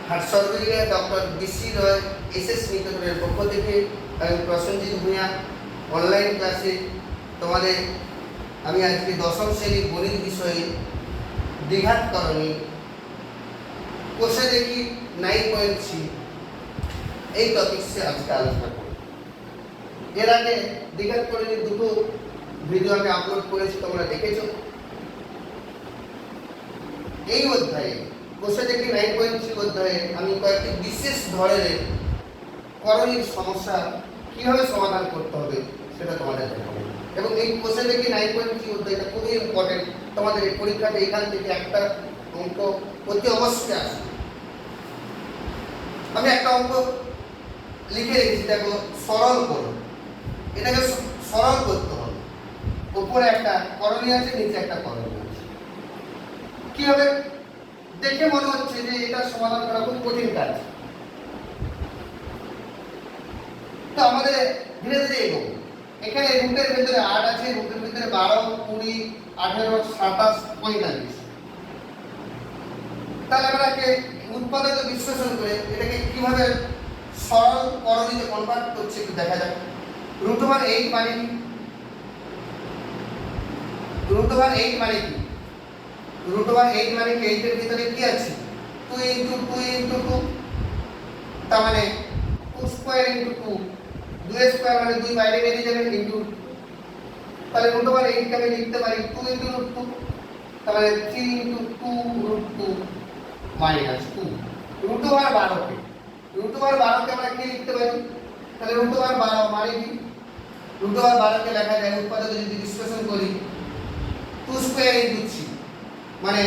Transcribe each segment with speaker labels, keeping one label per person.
Speaker 1: হাটসরকারিয়া doctor BC রয় SS মিত্রের পক্ষ থেকে আমি প্রসেনজিৎ ভূঁইয়া অনলাইন ক্লাসে তোমাদের আমি আজকে দশম শ্রেণীর গণিত বিষয়ে দ্বিঘাতকরণী কোষে দেখি 9.3 এই টপিকসে আজকে আলোচনা করব। এর আগে দ্বিঘাতকরণীর দুটো ভিডিও আমি আপলোড করেছি, তোমরা দেখেছো। এই অধ্যায়ে কোষে দেখি 9.3 অধ্যায়ে আমি কয়েকটি বিশেষ ধরনের করণীয় সমস্যা কিভাবে সমাধান করতে হবে সেটা তোমাদের দেখাবো। এবং এই কোষে দেখি 9.3 অধ্যায়টা খুবই ইম্পর্টেন্ট, তোমাদের এই পরীক্ষাতে এখান থেকে একটা অঙ্ক অতি অবশ্যই আসবে। আমি একটা অঙ্ক লিখে রেখেছি, দেখো সরল করো। এটাকে সরল করতে হবে। উপরে একটা করণীয় আছে, নিচে একটা করণীয় আছে। কিভাবে দেখে মনে হচ্ছে যে এটা সমাধান করা খুব কঠিন কাজ, তো আমাদের ধীরে ধীরে এগোবো। এখানে রুটের ভিতরে 8 আছে, রুটের ভিতরে 12, 20, 18, 27, 45। তাহলে আমরা উৎপাদক বিশ্লেষণ করে এটাকে কিভাবে সরল করণীতে কনভার্ট করছে একটু দেখা যাক। √8 মানে কি? √8 মানে কি? √8 মানে কি? এইটার ভিতরে কি আছে? 2 × 2 × 2, তার মানে 2² × 2, 2² মানে 2 বাইরে বেরিয়ে যাবে ইনটু, তাহলে √8 কে আমি লিখতে পারি 2 × √2, তাহলে 3 × 2 √2 মাইনাস 2। √12 কে আমরা কি লিখতে পারি? তাহলে √12 মানে কি? √12 কে লেখা যায় উৎপাদক যদি বিশ্লেষণ করি 2² × 3 মানে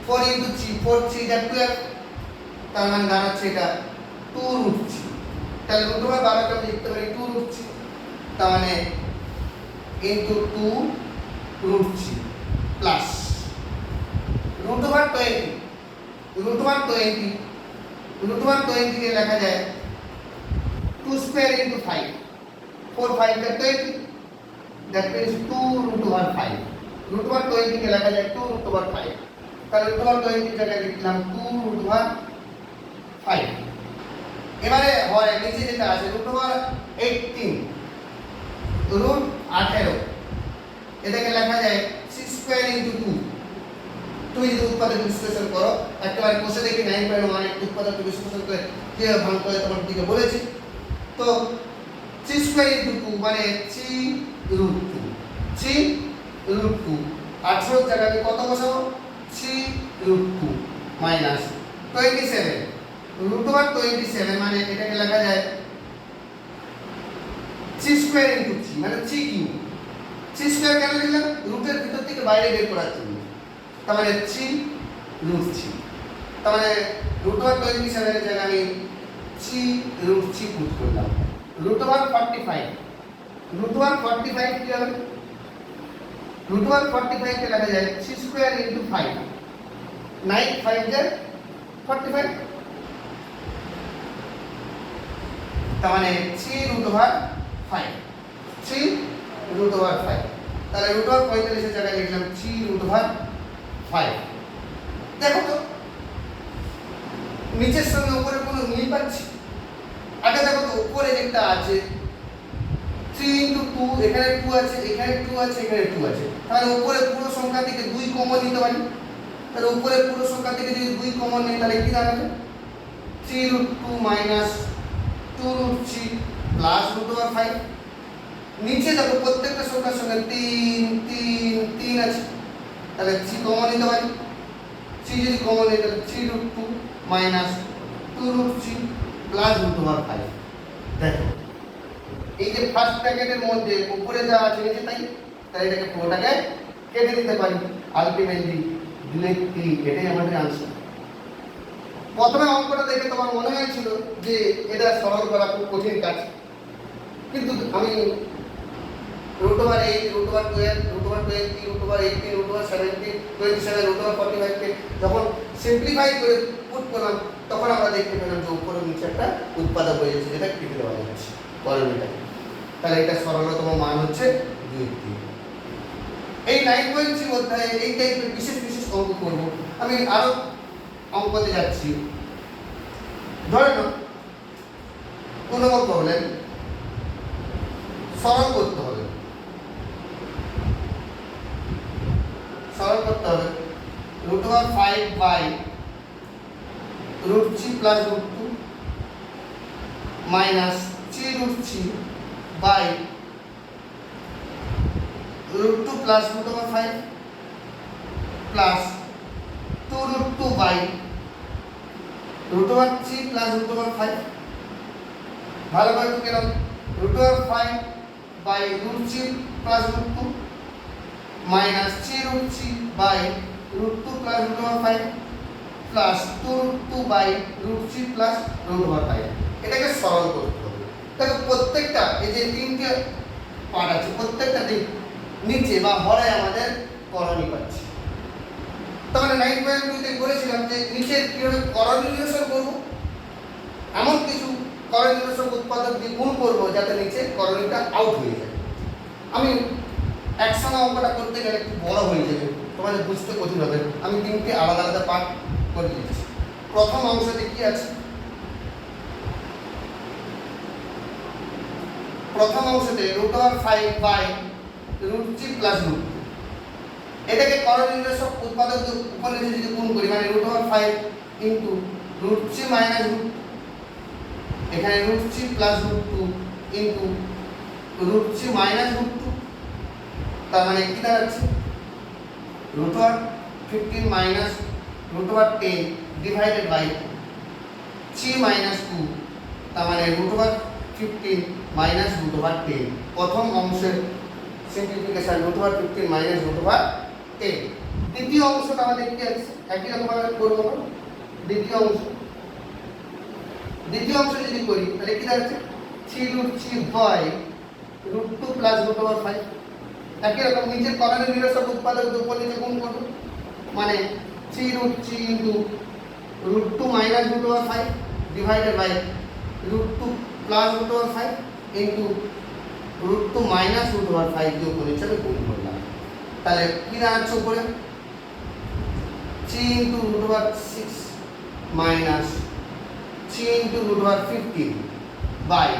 Speaker 1: 4 × 3, 4 3 যা 12, তার মানে দাঁড়াচ্ছে এটা 2√3। তাহলে √12 কে আমি লিখতে পারি 2√3, তার মানে ইনটু 2√3 প্লাস √20 কে লেখা যায় 2² × 5, 4 5 = 20, that means 2√5। √20 কে লেখা যায় 2√5, তাহলে √20 জায়গায় লিখলাম 2√5। এবারে হয় নিচে যেটা আছে √18, √18 এটাকে লেখা যায় 6² × 2। তুমি যদি উৎপাদক বিশ্লেষণ করো, একেবারে কোষে দেখি 9.1 উৎপাদক বিশ্লেষণ করে কিভাবে ভাগ করে তোমার দিকে বলেছি। তো 3² × 2 মানে 3√2 18 জায়গায় আমি কত বসাবো? 3√2 মাইনাস 27। √27 মানে এটাকে লেখা যায় 3² × 3 মানে 3³ 3² কেন লিখলাম? রুটের ভিতর থেকে বাইরে বের করার জন্য, তার মানে 3√3, তার মানে √27 এর জায়গায় আমি 3√3 পুট করলাম। √45 কি হবে? √45 কে লেখা যায় 3² × 5, 9 5 = 45, তার মানে 3√5। তাহলে √45 এর জায়গায় লিখলাম 3√5। দেখো তো নিচের সঙ্গে উপরে কোনো মিল পাচ্ছি? আগে দেখো তো উপরে যেটা আছে 3 × 2, এখানে 2 আছে, এখানে 2 আছে, এখানে 2 আছে, তাহলে উপরে পুরো সংখ্যা থেকে 2 কমন নিতে পারি। তাহলে উপরে পুরো সংখ্যা থেকে যদি 2 কমন নিই তাহলে কি দাঁড়াবে? 3√2 মাইনাস 2√3 প্লাস √5। নিচে দেখো প্রত্যেকটা সংখ্যার সঙ্গে 3 3 3 আছে, তাহলে 3 কমন নিতে পারি। 3 যদি কমন নিই তাহলে 3√2 মাইনাস 2√3 প্লাস √5। দেখো এই যে ফার্স্ট ব্র্যাকেটের মধ্যে উপরে যা আছে নিচে তাই, তাই এটাকে পুরোটাকে কেটে দিতে পারি। আলটিমেটলি 2/3 এটাই আমাদের आंसर। প্রথমে অঙ্কটা দেখে তোমার মনে হয়েছিল যে এটা সরল করা খুব কঠিন কাজ, কিন্তু আমি √8, √12, √20, √18, √17, 27, √45 কে যখন সিম্পলিফাই করে পুট করলাম, তখন আমরা দেখতে পেলাম যে উপরে নিচে একটা উৎপাদক হয়ে যাচ্ছে, যেটা কেটে দেওয়া যাচ্ছে করণীয়টা। তাহলে এটা সরলতম মান হচ্ছে 2/3। এই 9.3 অধ্যায়ে এই টাইপের বিশেষ অঙ্ক করব। আমি আরো অঙ্কতে যাচ্ছি। ধরে নাও কোনো প্রবলেম সরল করতে হবে, সরল করতে হবে √5 by √3 plus √2 minus 3√3 by √2 plus √5 plus 2√2 by √3 plus √5 ভালো করে তো কেন √5 by √3 plus √2 minus 3√3 by √2 plus √5 plus 2√2 by √3 plus √5 এটাকে সরল করতে হবে। দেখো প্রত্যেকটা এই যে তিনটে পার্ট আছে প্রত্যেকটা নিচে বা হরে আমাদের করণী পাচ্ছি। তাহলে 9.2 তে বলেছিলাম যে নিচে কিভাবে করণী নিরসন করব, এমন কিছু করণী নিরসন উৎপাদক দিয়ে গুণ করব যাতে নিচে করণীটা আউট হয়ে যায়। আমি একসঙ্গে অঙ্কটা করতে গেলে একটু বড় হয়ে যাবে, তোমাদের বুঝতে কঠিন হবে। আমি তিনটে আলাদা আলাদা পার্ট করে দিচ্ছি। প্রথম অংশতে কি আছে, প্রথম অংশতে √5 বাই √3 প্লাস √2 এটাকে করণী নিরসক উৎপাদক উপনিষে যদি গুণ করি মানে √5 ইনটু √3 মাইনাস √2 এখানে √3 প্লাস √2 ইনটু √3 মাইনাস √2 তার মানে কি দাঁড়াচ্ছে √15 মাইনাস √10 ডিভাইডেড বাই 3 মাইনাস 2 তার মানে √15 মাইনাস √10 প্রথম অংশের সিম্পলিফিকেশন √15 মাইনাস √10। দ্বিতীয় অংশটা আমাদের কি আছে একই রকম ভাবে করব। দ্বিতীয় অংশ যদি করি তাহলে কি দাঁড়াচ্ছে 3√3 বাই √2 প্লাস √5 একই রকম নিচের করণী নিরসক উৎপাদক উপর নিচে গুণ করব মানে 3√3 into √2 minus √5 divided by √2 plus √5 into √2 minus √5 দিয়ে উপর নিচে গুণ করলাম। তাহলে কি দাঁড়াচ্ছে উপরে 3 into √6 minus 3 into √15 by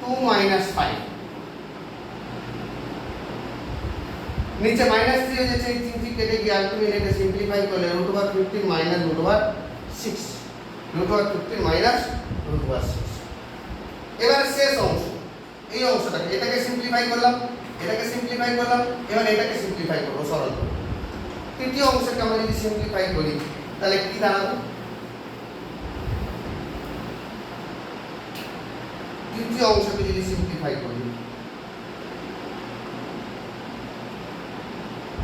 Speaker 1: 2 minus 5 নিচে মাইনাস 3 হয়ে যাচ্ছে, 3 কেটে গিয়ে আলটিমেট এটা সিম্পলিফাই করলে √15 মাইনাস √6 √15 মাইনাস √6। এবারে শেষ অংশ এই অংশটাকে এটাকে সিম্পলিফাই করলাম এবার এটাকে সিম্পলিফাই করব সরল করব। তৃতীয় অংশকে আমরা যদি সিম্পলিফাই করি তাহলে কি দাঁড়াবে তৃতীয় অংশকে যদি সিম্পলিফাই করি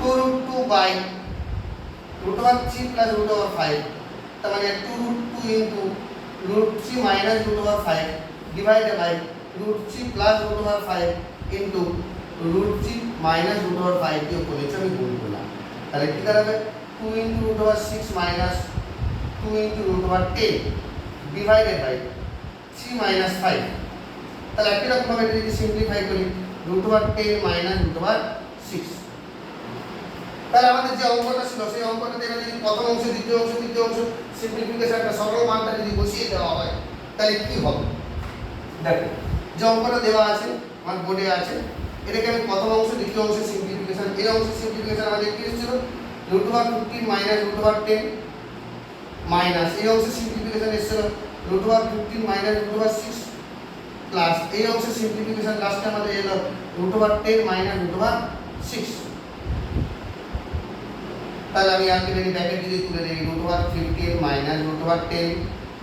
Speaker 1: 2√2 বাই √3 প্লাস √5 তার মানে 2√2 into √3 minus √5 divided by √3 plus √5 into √3 minus √5 দিয়ে উপর নিচে আমি গুণ করলাম। তাহলে কি দাঁড়াবে 2 into √6 minus 2 into √10 divided by 3 minus 5। তাহলে একই রকম ভাবে এটা যদি সিম্পলিফাই করি √10 মাইনাস √6 তাহলে আমাদের যে অঙ্কটা ছিল সেই অঙ্কটাতে এবার যদি প্রথম অংশ দ্বিতীয় অংশ তৃতীয় অংশ সিম্পলিফিকেশনটা সরল মানটা যদি বসিয়ে দেওয়া হয় তাহলে কি হবে দেখো যে অঙ্কটা দেওয়া আছে আমার বোর্ডে আছে এটাকে আমি প্রথম অংশ দ্বিতীয় অংশ সিম্পলিফিকেশন এই অংশের সিম্পলিফিকেশন আমাদের কি ছিল √15 মাইনাস √10 মাইনাস এই অংশের সিম্পলিফিকেশন এসেছিল √15 মাইনাস √6 প্লাস এই অংশের সিম্পলিফিকেশন লাস্টে আমাদের এলো √10 মাইনাস √6। তাহলে আমি আলটিমেটলি ব্র্যাকেট দিয়ে তুলে দেই √15 minus √10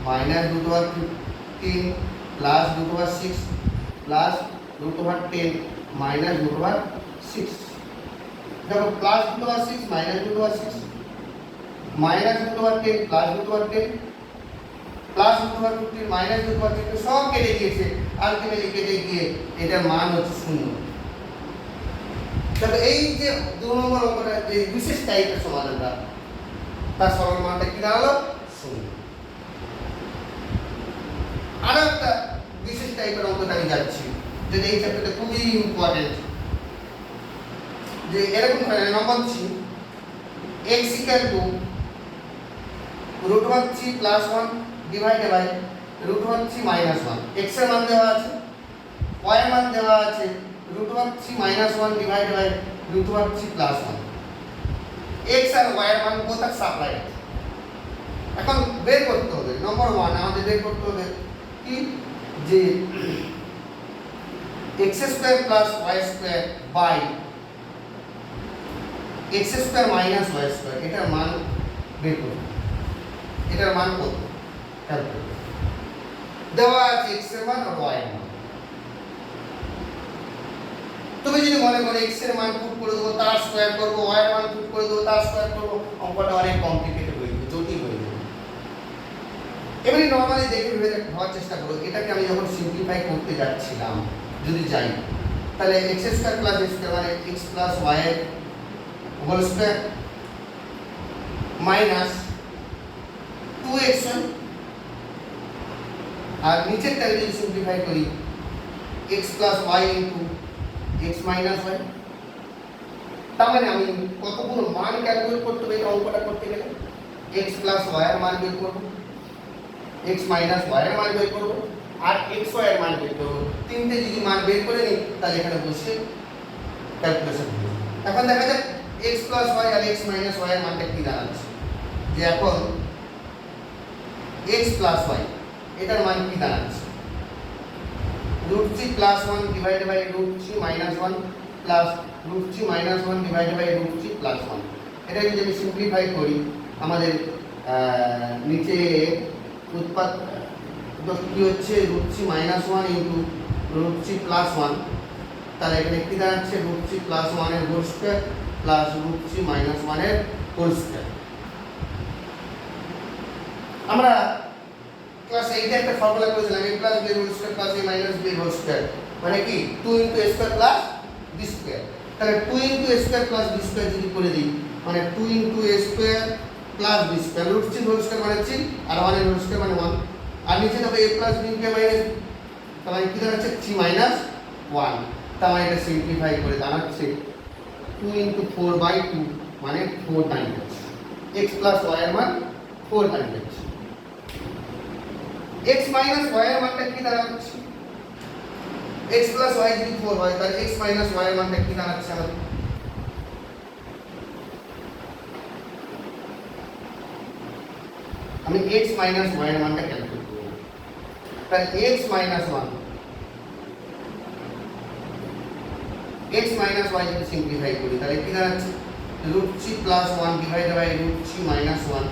Speaker 1: minus √15 plus √6 plus √10 minus √6 দেখো plus √6 minus √6 minus √10 plus √10 plus √15 minus √10 সব কেটে গিয়েছে আলটিমেটলি কেটে গিয়ে এটার মান হচ্ছে 0। তবে এই যে 2 নম্বর অঙ্কটা এই বিশেষ টাইপের সমাধানটা তার সরল মানটা কি দাঁড়ালো 0। আর একটা বিশেষ টাইপের অঙ্কটা আমি যাচ্ছি যেটা এই চ্যাপ্টারটা খুবই ইম্পর্টেন্ট যে এরকম ধরনের নম্বর ছি x √3 + 1 divided by root over 3 minus 1। x এর মান দেওয়া আছে, y এর মান দেওয়া আছে root over 3 minus 1 divided by root over 3 plus 1। x আর y এর মান কোথায় সাপ্লাই আছে, এখন বের করতে হবে। নম্বর 1 আমাদের বের করতে হবে কি, যে x square plus y square by x square minus y square, এটার মান বের করব। এটার মান কত ক্যালকুলেট দেওয়া আছে, x এর মান আর y এর মান। তুমি যদি মনে করো x এর মান পুট করে দেবো তার স্কয়ার করব, y এর মান পুট করে দেবো তার স্কয়ার করব, অঙ্কটা অনেক কমপ্লিকেটেড হয়ে যাবে, জটিল হয়ে যাবে। এবারে নরমালি দেখে ভেবে ভাবার চেষ্টা করো, এটাকে আমি যখন সিম্পলিফাই করতে যাচ্ছিলাম যদি যাই, তাহলে x square plus x square মানে x প্লাস y এর হোল স্কয়ার মাইনাস 2xy, আর নিচেরটা যদি সিম্পলিফাই করি x plus y into x minus y। তার মানে আমি কতগুলো মান ক্যালকুলেট করতে হবে এই অঙ্কটা করতে গেলে, x প্লাস y এর মান বের করব, x মাইনাস y এর মান বের করব, আর xy এর মান বের করব। তিনটে যদি মান বের করে নিই তাহলে এখানে বসে ক্যালকুলেশন হবে। এখন দেখা যাক x প্লাস y আর x মাইনাস y এর মানটা কি দাঁড়াচ্ছে, যে এখন x প্লাস y এটার মান কি দাঁড়াচ্ছে, √3 plus 1 divided by √3 minus 1 plus √3 minus 1 divided by √3 plus 1। এটা যদি আমি সিম্পলিফাই করি আমাদের নিচে উৎপাদ কি হচ্ছে √3 মাইনাস 1 ইনটু √3 প্লাস 1, তাহলে এখানে কি দাঁড়াচ্ছে √3 প্লাস 1 এর হোল স্কয়ার প্লাস √3 মাইনাস 1 এর হোল স্কয়ার। আমরা ক্লাস 8 এ একটা ফর্মুলা করেছিলাম a plus b whole square plus a minus b whole square, মানে কি 2 into a square plus b square. তাহলে 2 into a square plus b square যদি করে দিই, মানে 2 into a square plus b square, √3 whole square মানে 3 আর 1 এর whole square মানে 1, আর নিচে দেখো a plus b K minus, তাহলে কি দাঁড়াচ্ছে 3 মাইনাস 1। তার মানে এটা সিম্পলিফাই করে দাঁড়াচ্ছে 2 ইনটু 4/2 মানে 4 টাইমস x প্লাস y এর মান 4 টাইমস। x মাইনাস y এর মানটা কি দাঁড়াচ্ছে, x প্লাস y যদি 4 হয় তাহলে x মাইনাস y এর মানটা কি দাঁড়াচ্ছে আমাদের, আমি x মাইনাস y এর মানটা ক্যালকুলেট করব। তাহলে x minus 1 x minus y যদি সিম্পলিফাই করি তাহলে কি দাঁড়াচ্ছে √3 plus 1 divided by √3 minus 1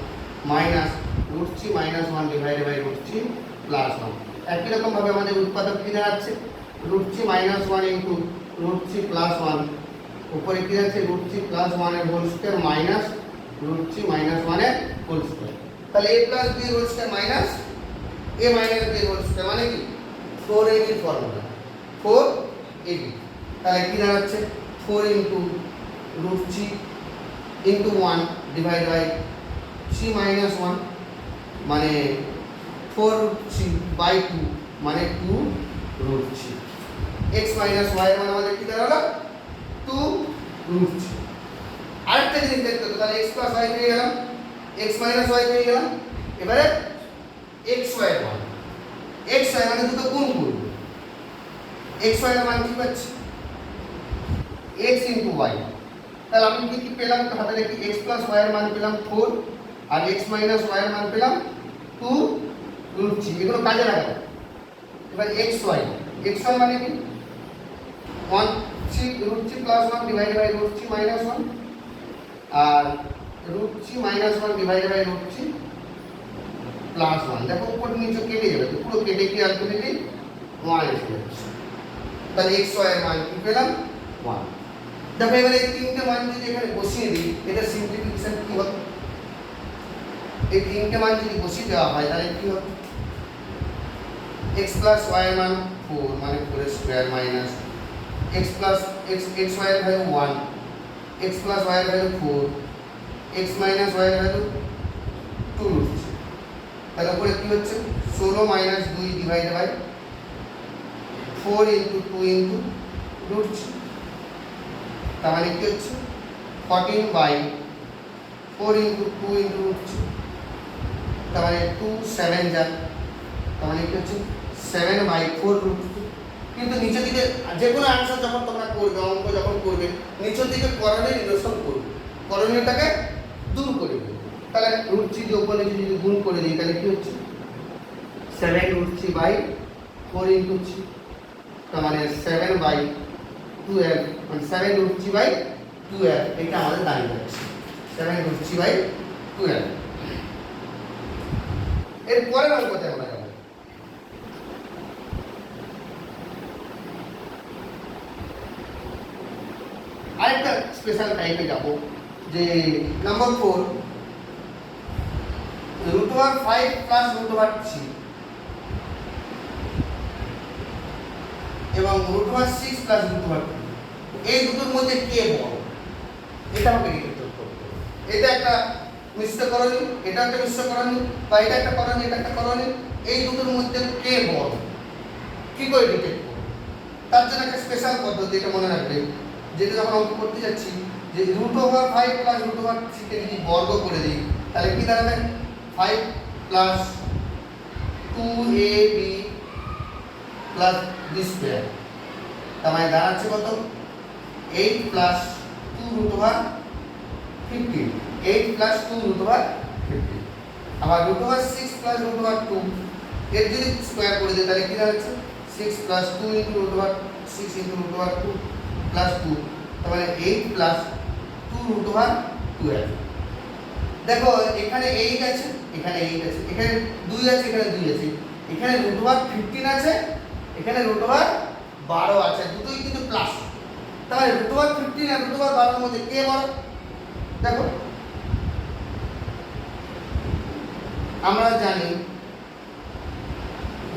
Speaker 1: minus √3 minus 1 divided by √3 plus 1। একই রকম ভাবে আমাদের উৎপাদক কি দাঁড়াচ্ছে √3 মাইনাস 1 ইনটু √3 প্লাস 1, উপরে কি দাঁড়াচ্ছে √3 প্লাস 1 এর হোল স্কয়ার মাইনাস √3 মাইনাস 1 এর হোল স্কয়ার। তাহলে a plus b whole square minus a minus b whole square মানে কি 4ab এর ফর্মুলা 4ab। তাহলে কি দাঁড়াচ্ছে 4 into √3 into 1 divide by 3 minus 1 মানে 4√3/2 মানে 2√3। x মাইনাস y এর মান আমাদের কি দাঁড়ালো 2√3। আরেকটা জিনিস দেখতে হবে, তাহলে x প্লাস y পেয়ে গেলাম, x মাইনাস y পেয়ে গেলাম। এবারে xy এর মান, xy মানে দুটো গুণ করব, xy এর মান কি পাচ্ছি x ইনটু y। তাহলে আমি কি পেলাম হাতে রেখে x প্লাস y এর মান পেলাম 4 আর x মাইনাস y এর মান পেলাম 2√3, এগুলো কাজে লাগাবো। এবার xy মানে কি 1√3 প্লাস 1 ডিভাইডেড বাই √3 মাইনাস 1 আর √3 মাইনাস 1 ডিভাইডেড বাই √3 প্লাস 1। দেখো উপর নিচে কেটে যাবে, তো পুরো কেটে কি আলটিমেটলি 1 এসে যাচ্ছে। তাহলে xy এর মান কি পেলাম 1। দেখো এবারে এই তিনটে মান যদি এখানে বসিয়ে দিই এটা সিম্পলিফিকেশন কি হবে, এই তিনটে মান যদি বসিয়ে দেওয়া হয় তাহলে কি হবে x প্লাস y এর মান 4 মানে 4 এর square minus x plus x y এর ভ্যালু 1, x প্লাস y এর ভ্যালু 4, x মাইনাস y এর ভ্যালু 2√3। তাহলে উপরে কি হচ্ছে 16 minus 2 divided by 4 into 2 into √3। তার মানে কি হচ্ছে 14/4 ইনটু 2 ইনটু √3। তার মানে 2 7 যা, তার মানে কি হচ্ছে 7/4√2। কিন্তু নিচের দিকে যে কোনো আনসার যখন তোমরা করবে, অঙ্ক যখন করবে, নিচের দিকে করণীয় নিরসন করবে, করণীয়টাকে দূর করে দেবে। তাহলে √3 দিয়ে উপরে নিচে যদি গুণ করে দিই তাহলে কি হচ্ছে 7√3/4 × 3, তার মানে 7/12, মানে 7√3/12, এটা আমাদের দাঁড়িয়ে যাচ্ছে 7√3/12। এর পরের অঙ্কতে আমরা যাব। আরেকটা স্পেশাল টাইপে যাব, যে নাম্বার 4 √5 + √3 এবং √6 + √2, এই দুটোর মধ্যে কে বড়, এটা আমাকে ডিটেক্ট করতে হবে। এটা একটা মিশ্র করণীয়, এটা একটা মিশ্র করণীয়, বা এটা একটা করণীয়, এটা একটা করণীয়, এই দুটোর মধ্যে কে বড় কি করে ডিটেক্ট করব? তার জন্য একটা স্পেশাল পদ্ধতি, এটা মনে রাখবে, যেটা যখন অঙ্ক করতে যাচ্ছি, যে √5 + √3 কে যদি বর্গ করে দিই তাহলে কি দাঁড়াবে 5 + 2ab + b², তার মানে দাঁড়াচ্ছে কত 8 + 2√15, 8 + 2√15। আবার √6 + √2 এর যদি স্কয়ার করে দিই তাহলে কি দাঁড়াচ্ছে 6 + 2 × √6 × √2 + 2, তার মানে 8 + 2√12। দেখো এখানে 8 আছে, এখানে 8 আছে, এখানে 2 আছে, এখানে 2 আছে, এখানে √15 আছে, এখানে √12 আছে, দুটোই কিন্তু প্লাস। তাহলে √15 আর √12 এর মধ্যে কে বড়? দেখো আমরা জানি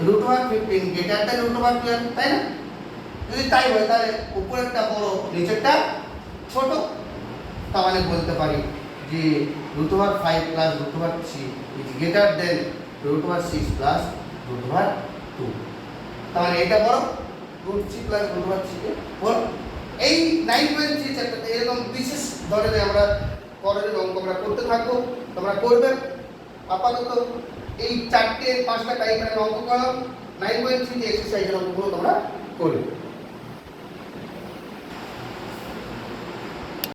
Speaker 1: √15 গ্রেটার দ্যান √12, তাই না? যদি তাই হয় তাহলে উপরেরটা বড়, নিচেরটা ছোট। তার মানে বলতে পারি যে √5 + √3 ইজ গ্রেটার দ্যান √6 + √2। তার মানে এটা বড়, √3 + √3 কে বড়। এই 9.3 চ্যাপ্টারটা এরকম বিশেষ ধরনের আমরা করণীয় অঙ্ক আমরা করতে থাকবো, তোমরা করবে। আপাতত এই 4টে 5টা টাইপের অঙ্ক করলাম, 9.3 এক্সারসাইজের অঙ্কগুলো তোমরা করবে।